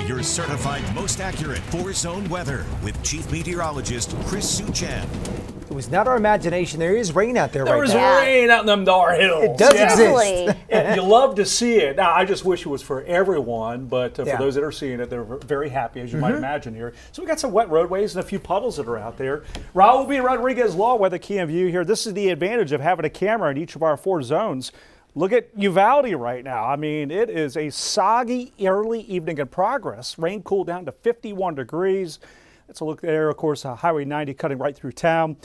your certified most accurate four-zone weather with Chief Meteorologist Chris Suchan. It was not our imagination. There is rain out there right now. There is rain out in them Dar Hills. It does exist. And you love to see it. Now, I just wish it was for everyone, but for Yeah. those that are seeing it, they're very happy, as you might imagine here. So we got some wet roadways and a few puddles that are out there. Raul B. Rodriguez, Law Weather Cam View here. This is the advantage of having a camera in each of our four zones. Look at Uvalde right now. I mean, it is a soggy early evening in progress. Rain cooled down to 51 degrees. Let's look there, of course, Highway 90 cutting right through town.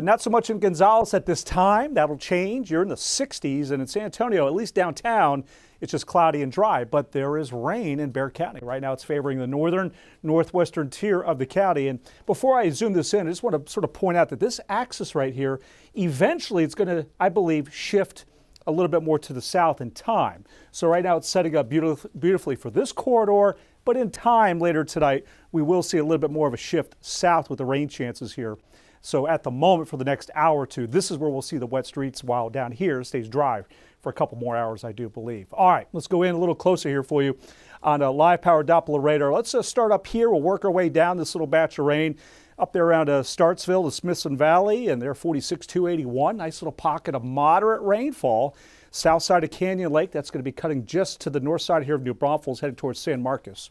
Not so much in Gonzales at this time. That'll change. You're in the 60s, and in San Antonio, at least downtown, it's just cloudy and dry. But there is rain in Bexar County. Right now, it's favoring the northern, northwestern tier of the county. And before I zoom this in, I just want to sort of point out that this axis right here, eventually it's going to, I believe, shift a little bit more to the south in time. So right now it's setting up beautifully for this corridor, but in time later tonight, we will see a little bit more of a shift south with the rain chances here. So at the moment for the next hour or two, this is where we'll see the wet streets, while down here it stays dry for a couple more hours, I do believe. All right, let's go in a little closer here for you on a live power Doppler radar. Let's start up here. We'll work our way down this little batch of rain up there around Startsville to Smithson Valley, and they're 46,281. Nice little pocket of moderate rainfall. South side of Canyon Lake, that's going to be cutting just to the north side here of New Braunfels, headed towards San Marcos.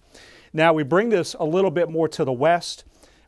Now we bring this a little bit more to the west.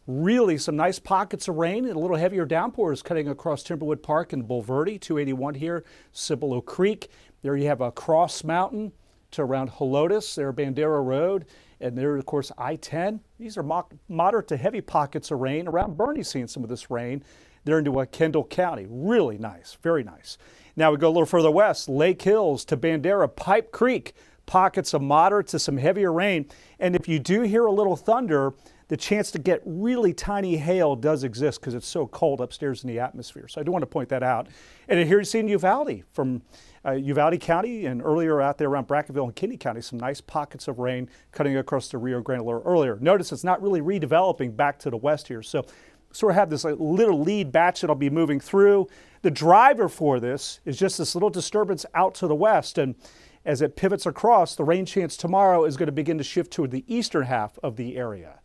Really some nice pockets of rain and a little heavier downpours cutting across Timberwood Park and Bulverde, 281 here, Cibolo Creek. There you have a Cross Mountain to around Helotes, there Bandera Road, and there, of course, I-10. These are moderate to heavy pockets of rain. Around Bernie seeing some of this rain. They're into Kendall County. Really nice, very nice. Now we go a little further west, Lake Hills to Bandera, Pipe Creek, pockets of moderate to some heavier rain. And if you do hear a little thunder, the chance to get really tiny hail does exist because it's so cold upstairs in the atmosphere. So I do want to point that out. And here you're seeing Uvalde from Uvalde County, and earlier out there around Brackettville and Kinney County, some nice pockets of rain cutting across the Rio Grande a little earlier. Notice it's not really redeveloping back to the west here. So sort of have this little lead batch that'll be moving through. The driver for this is just this little disturbance out to the west, and as it pivots across, the rain chance tomorrow is going to begin to shift toward the eastern half of the area.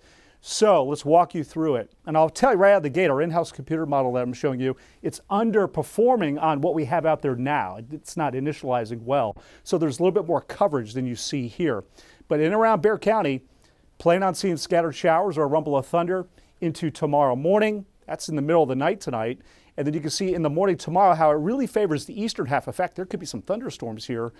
So let's walk you through it. And I'll tell you right out of the gate, our in-house computer model that I'm showing you, it's underperforming on what we have out there now. It's not initializing well. So there's a little bit more coverage than you see here. But in and around Bexar County, plan on seeing scattered showers or a rumble of thunder into tomorrow morning. That's in the middle of the night tonight. And then you can see in the morning tomorrow how it really favors the eastern half. In fact, there could be some thunderstorms here.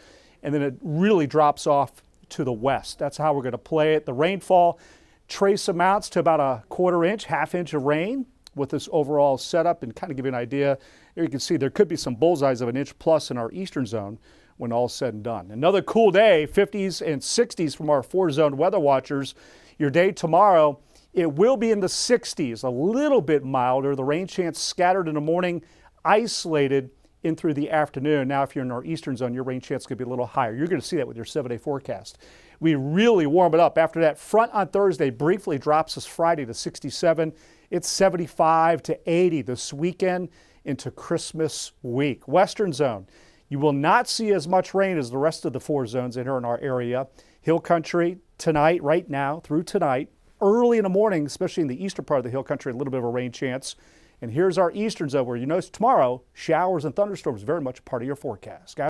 And then it really drops off to the west. That's how we're going to play it. The rainfall trace amounts to about a quarter inch, half inch of rain with this overall setup, and kind of give you an idea. There you can see there could be some bullseyes of an inch plus in our eastern zone when all's said and done. Another cool day, 50s and 60s from our four-zone weather watchers. Your day tomorrow, it will be in the 60s, a little bit milder. The rain chance scattered in the morning, isolated in through the afternoon. Now, if you're in our eastern zone, your rain chance could be a little higher. You're going to see that with your 7-day forecast. We really warm it up. After that front on Thursday briefly drops us Friday to 67. It's 75 to 80 this weekend into Christmas week. Western zone, you will not see as much rain as the rest of the four zones in here in our area. Hill country tonight, right now, through tonight. Early in the morning, especially in the eastern part of the hill country, a little bit of a rain chance. And here's our eastern zone where you notice tomorrow, showers and thunderstorms very much a part of your forecast. Guys,